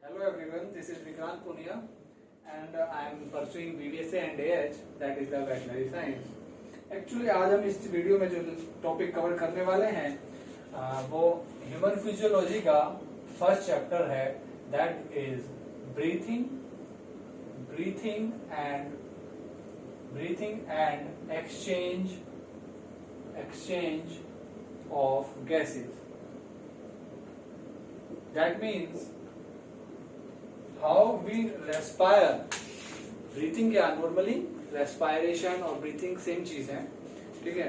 Hello everyone, this is Vikrant Punia and I am pursuing BBSA and AH, that is the veterinary science. Actually आज हम इस video में जो topic cover करने वाले हैं वो ह्यूमन फिजियोलॉजी का फर्स्ट चैप्टर है, that is breathing and exchange of gases. That means how we respire. Breathing क्या नॉर्मली रेस्पायरेशन और ब्रीथिंग सेम चीज है, ठीक है.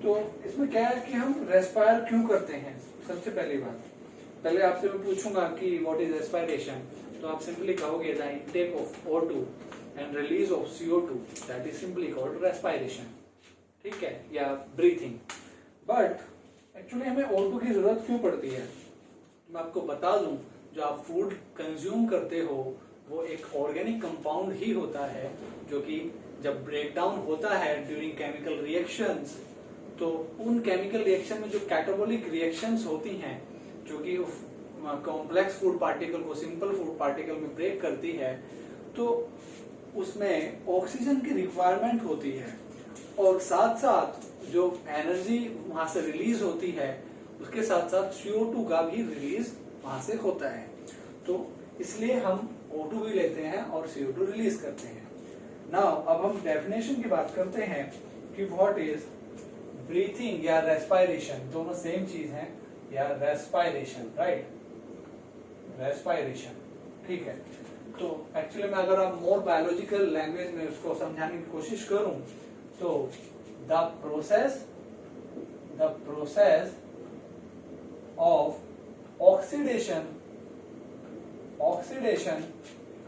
तो इसमें क्या है कि हम रेस्पायर क्यों करते हैं. सबसे पहली बात, पहले आपसे मैं पूछूंगा कि व्हाट इज रेस्पायरेशन, तो आप सिंपली कहोगे the intake of O2 and release of CO2, that is simply called respiration, ठीक है, या ब्रीथिंग. बट एक्चुअली हमें O2 की जरूरत क्यों पड़ती है. मैं आपको बता दूं, जो आप फूड कंज्यूम करते हो वो एक ऑर्गेनिक कंपाउंड ही होता है, जो कि जब ब्रेक डाउन होता है ड्यूरिंग केमिकल रिएक्शंस, तो उन केमिकल रिएक्शन में जो कैटाबॉलिक रिएक्शंस होती हैं जो कि कॉम्प्लेक्स फूड पार्टिकल को सिंपल फूड पार्टिकल में ब्रेक करती है, तो उसमें ऑक्सीजन की रिक्वायरमेंट होती है और साथ साथ जो एनर्जी वहां से रिलीज होती है उसके साथ साथ CO2 का भी रिलीज वहां से होता है. तो इसलिए हम O2 भी लेते हैं और CO2 रिलीज करते हैं. नाउ अब हम डेफिनेशन की बात करते हैं कि व्हाट इज ब्रीथिंग या रेस्पायरेशन. दोनों सेम चीज है, या रेस्पायरेशन, राइट, रेस्पायरेशन, ठीक है. तो एक्चुअली में अगर आप मोर बायोलॉजिकल लैंग्वेज में उसको समझाने की कोशिश करूं तो the process of oxidation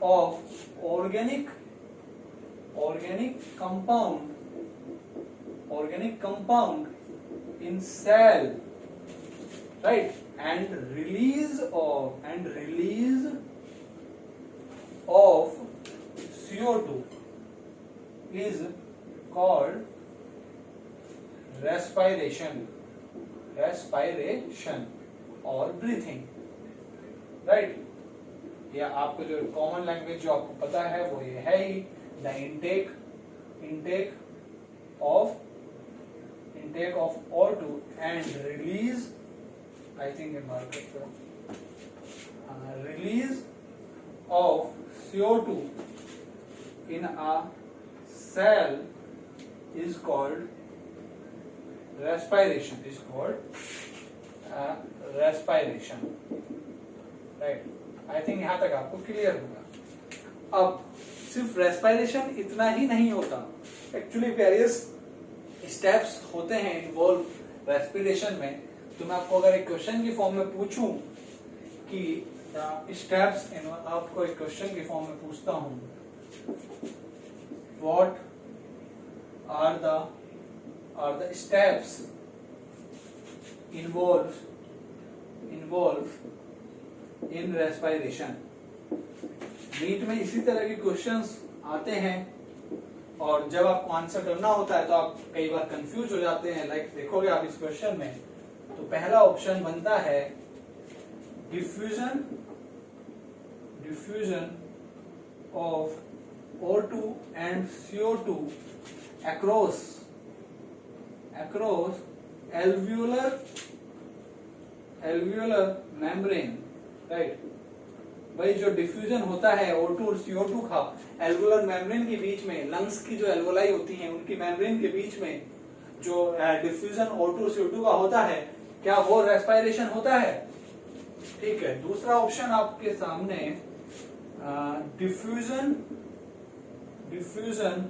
of organic compound in cell, right, and release of CO2 is called respiration और ब्रीथिंग, राइट. या आपको जो कॉमन लैंग्वेज जो आपको पता है वो ये है ही, the intake of O2 and release, I think release of CO2 in a cell is called respiration, respiration, right. I think यहां तक आपको क्लियर होगा. अब सिर्फ रेस्पायरेशन इतना ही नहीं होता, एक्चुअली वेरियस स्टेप्स होते हैं इन्वॉल्व रेस्पिरेशन में. तो मैं आपको अगर एक क्वेश्चन की फॉर्म में पूछूं कि स्टेप्स, आपको एक क्वेश्चन की फॉर्म में पूछता हूं, what are the steps involved in respiration. NEET में इसी तरह के क्वेश्चंस आते हैं और जब आपको आंसर करना होता है तो आप कई बार कंफ्यूज हो जाते हैं. लाइक देखोगे आप इस क्वेश्चन में, तो पहला ऑप्शन बनता है diffusion of O2 and CO2 across alveolar membrane, right. भाई जो डिफ्यूजन होता है O2 और CO2 का एल्वुलर मेम्ब्रेन के बीच में, लंग्स की जो एल्वोलाई होती हैं उनकी मेम्ब्रेन के बीच में जो डिफ्यूजन O2 CO2 का होता है, क्या वो रेस्पायरेशन होता है, ठीक है. दूसरा ऑप्शन आपके सामने diffusion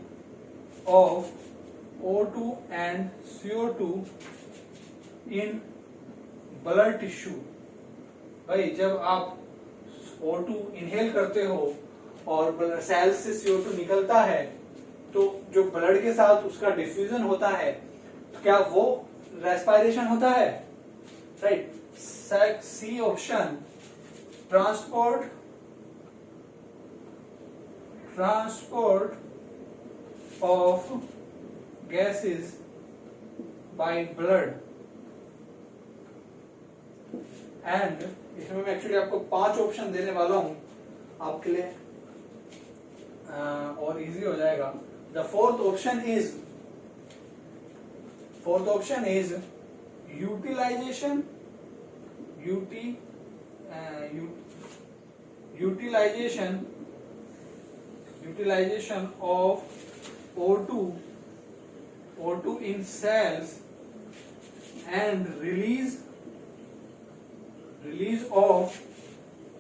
of O2 and CO2 in blood tissue. भाई जब आप O2 इनहेल करते हो और सेल्स से CO2 निकलता है, तो जो ब्लड के साथ उसका डिफ्यूजन होता है, तो क्या वो रेस्पायरेशन होता है, right. C option, transport of gases by blood. And इसमें मैं एक्चुअली आपको 5 ऑप्शन देने वाला हूं आपके लिए और इजी हो जाएगा. The fourth option is utilization of O2 in cells and release of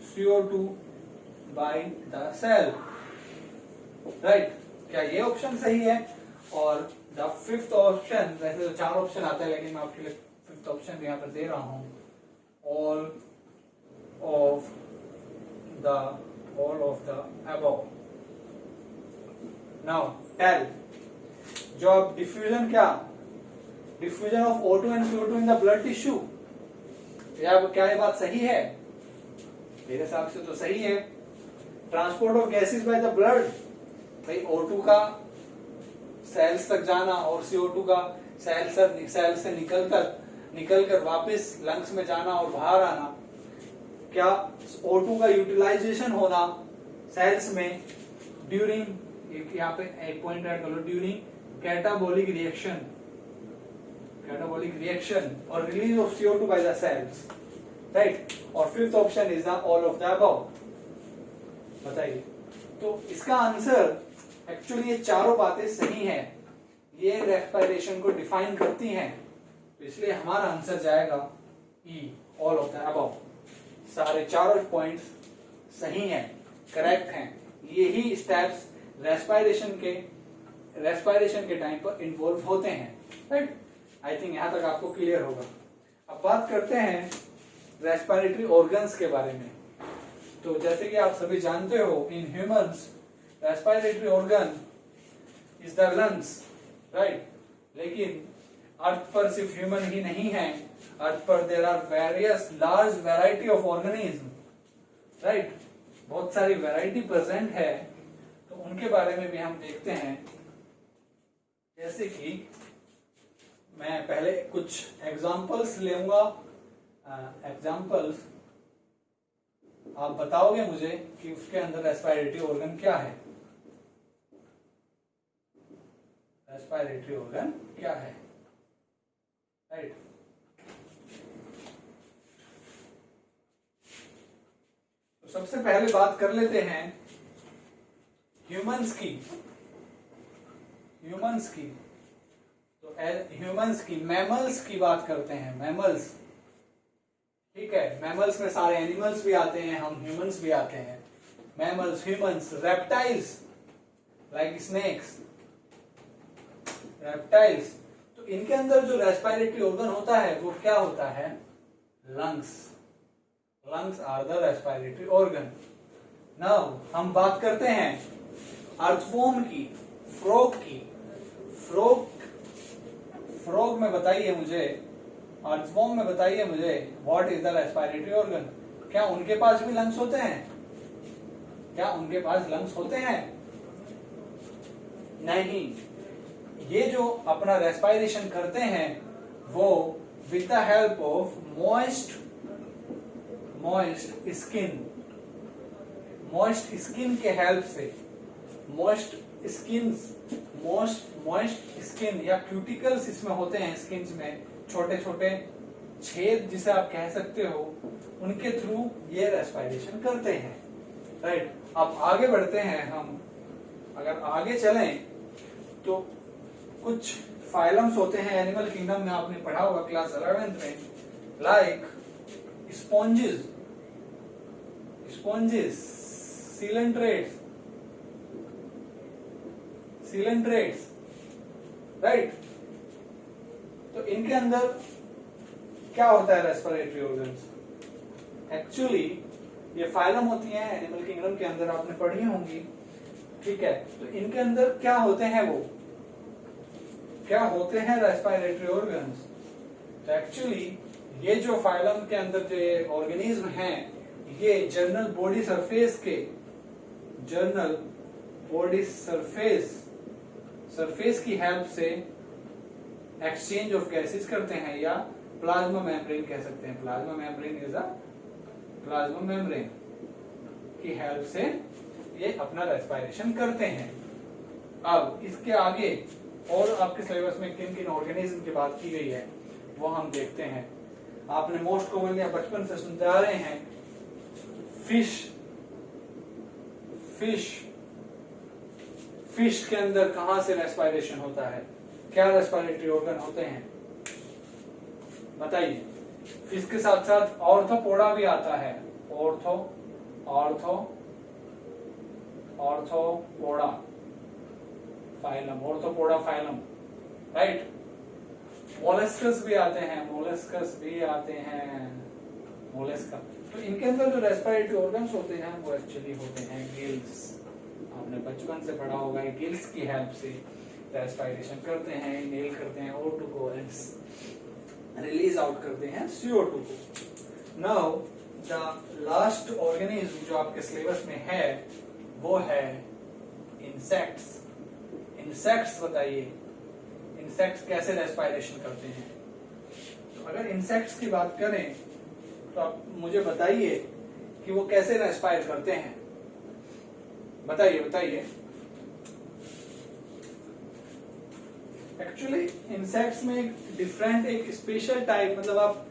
CO2 by the cell. Right, क्या ये ऑप्शन सही है? और द फिफ्थ ऑप्शन, वैसे तो 4 ऑप्शन आते हैं लेकिन मैं आपके लिए फिफ्थ ऑप्शन यहाँ पर दे रहा हूं, all of the above. Now tell, जो आप diffusion of O2 and CO2 in the blood tissue, क्या ये बात सही है? मेरे हिसाब से तो सही है. Transport of gases by the blood, भाई O2 का सेल्स तक जाना और CO2 का सेल से निकलकर वापस लंग्स में जाना और बाहर आना, क्या O2 का यूटिलाइजेशन होना सेल्स में ड्यूरिंग, यहाँ पे एक पॉइंट ऐड कर लो, ड्यूरिंग कैटाबोलिक रिएक्शन और release of CO2 by the cells, right. और fifth option is the all of the above. बताइए, तो इसका आंसर एक्चुअली ये चारों बातें सही हैं, ये रेस्पिरेशन को डिफाइन करती हैं, तो इसलिए हमारा आंसर जाएगा ई, ऑल ऑफ द अबव. सारे चारों पॉइंट्स सही हैं, करेक्ट हैं. यही स्टेप्स रेस्पिरेशन के टाइम पर इन्वॉल्व होते हैं, राइट. आई थिंक यहां तक आपको क्लियर होगा. अब बात करते हैं रेस्पिरेटरी ऑर्गन्स के बारे में. तो जैसे कि आप सभी जानते हो, in humans respiratory organ is the lungs, right. लेकिन अर्थ पर सिर्फ ह्यूमन ही नहीं है, अर्थ पर there are various large variety of organism, right. बहुत सारी वैरायटी प्रेजेंट है, तो उनके बारे में भी हम देखते हैं. जैसे कि मैं पहले कुछ एग्जांपल्स लूंगा. एग्जांपल्स आप बताओगे मुझे कि उसके अंदर रेस्पिरेटरी ऑर्गन क्या है. रेस्पिरेटरी ऑर्गन क्या है, राइट. तो सबसे पहले बात कर लेते हैं ह्यूमंस की. तो ह्यूमंस की, मैमल्स की बात करते हैं. मैमल्स, ठीक है. मैमल्स में सारे एनिमल्स भी आते हैं, हम ह्यूमंस भी आते हैं. Mammals, humans, reptiles like snakes, reptiles. तो इनके अंदर जो रेस्पिरेटरी ऑर्गन होता है वो क्या होता है? Lungs are the respiratory organ. Now हम बात करते हैं अर्थवॉर्म की, फ्रॉग की. फ्रॉग में बताइए मुझे, अर्थवॉर्म में बताइए मुझे, what is the respiratory organ. क्या उनके पास भी लंग्स होते हैं? नहीं. ये जो अपना रेस्पिरेशन करते हैं वो with the help of moist skin के हेल्प से, मॉइस्ट स्किन या क्यूटिकल्स इसमें होते हैं, स्किन में छोटे छोटे छेद जिसे आप कह सकते हो, उनके थ्रू ये रेस्पिरेशन करते हैं, राइट. अब आगे बढ़ते हैं हम. अगर आगे चलें तो कुछ फाइलम्स होते हैं एनिमल किंगडम में, आपने पढ़ा होगा क्लास 11th में, लाइक स्पॉन्जेस, सीलेंट्रेट्स, राइट. तो इनके अंदर क्या होता है रेस्पिरेटरी ऑर्गन्स? एक्चुअली ये फाइलम होती हैं एनिमल किंगडम के अंदर, आपने पढ़ी होंगी, ठीक है. तो इनके अंदर क्या होते हैं रेस्पिरेटरी ऑर्गन्स? तो एक्चुअली ये जो फाइलम के अंदर जो ऑर्गेनिज्म हैं, ये जर्नल बॉडी सरफेस की हेल्प से एक्सचेंज ऑफ गैसेस करते हैं, या प्लाज्मा मेम्ब्रेन कह सकते हैं. प्लाज्मा मेम्ब्रेन, की हेल्प से ये अपना रेस्पिरेशन करते हैं। अब इसके आगे और आपके सिलेबस में किन किन ऑर्गेनिज्म की बात की गई है वो हम देखते हैं। आपने मोस्ट कॉमनली बचपन से सुनते आ रहे हैं फिश। फिश के अंदर कहां से रेस्पिरेशन होता है, क्या रेस्पिरेटरी ऑर्गन होते हैं बताइए। फिश के साथ साथ ऑर्थोपोडा भी आता है, ऑर्थोपोडा फाइलम, राइट। मोलस्कस भी आते हैं, मोलस्का। तो इनके अंदर जो रेस्पिरेटरी ऑर्गन्स होते हैं वो एक्चुअली होते हैं गिल्स। आपने बचपन से पढ़ा होगा, गिल्स की हेल्प से रेस्पिरेशन करते हैं, इनहेल करते हैं O2 को, रिलीज आउट करते हैं CO2 को। नाउ द लास्ट ऑर्गेनिज्म जो आपके सिलेबस में है वो है इंसेक्ट्स। इंसेक्ट्स बताइए, इंसेक्ट्स कैसे रेस्पिरेशन करते हैं। तो अगर इंसेक्ट्स की बात करें तो आप मुझे बताइए कि वो कैसे रेस्पायर करते हैं, बताइए। एक्चुअली इंसेक्ट्स में एक डिफरेंट, एक स्पेशल टाइप, मतलब आप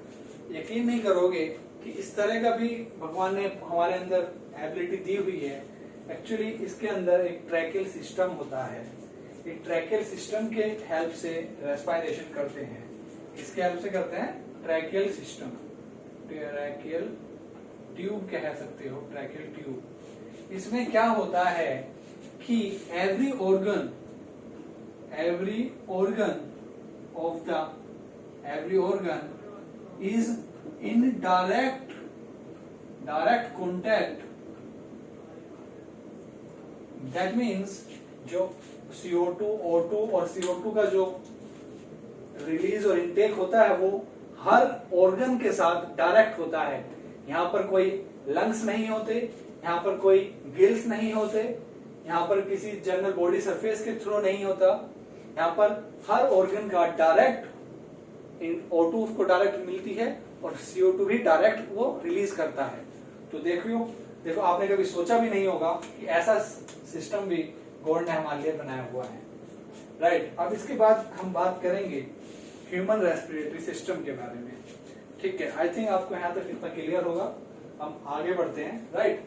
यकीन नहीं करोगे कि इस तरह का भी भगवान ने हमारे अंदर एबिलिटी दी हुई है। एक्चुअली इसके अंदर एक ट्रैकियल सिस्टम होता है। एक ट्रैकियल सिस्टम के हेल्प से रेस्पिरेशन करते हैं। इसके हेल्प से करते हैं ट्रैकियल सिस्टम, ट्रैकियल ट्यूब कह सकते हो, ट्रैकियल ट्यूब। इसमें क्या होता है कि every organ is in direct contact, that means जो CO2, O2 और CO2 का जो रिलीज और इनटेक होता है वो हर ऑर्गन के साथ डायरेक्ट होता है। यहाँ पर कोई लंग्स नहीं होते, यहाँ पर कोई गिल्स नहीं होते, यहाँ पर किसी जनरल बॉडी सरफेस के थ्रू नहीं होता। यहाँ पर हर ऑर्गन का डायरेक्ट O2 उसको डायरेक्ट मिलती है और CO2 भी डायरेक्ट वो रिलीज करता है। तो देखो आपने कभी सोचा भी नहीं होगा कि ऐसा सिस्टम भी गॉड ने हमारे लिए बनाया हुआ है, राइट। अब इसके बाद हम बात करेंगे ह्यूमन रेस्पिरेटरी सिस्टम के बारे में, ठीक है। आई थिंक आपको यहाँ तक इतना क्लियर होगा। हम आगे बढ़ते हैं, राइट।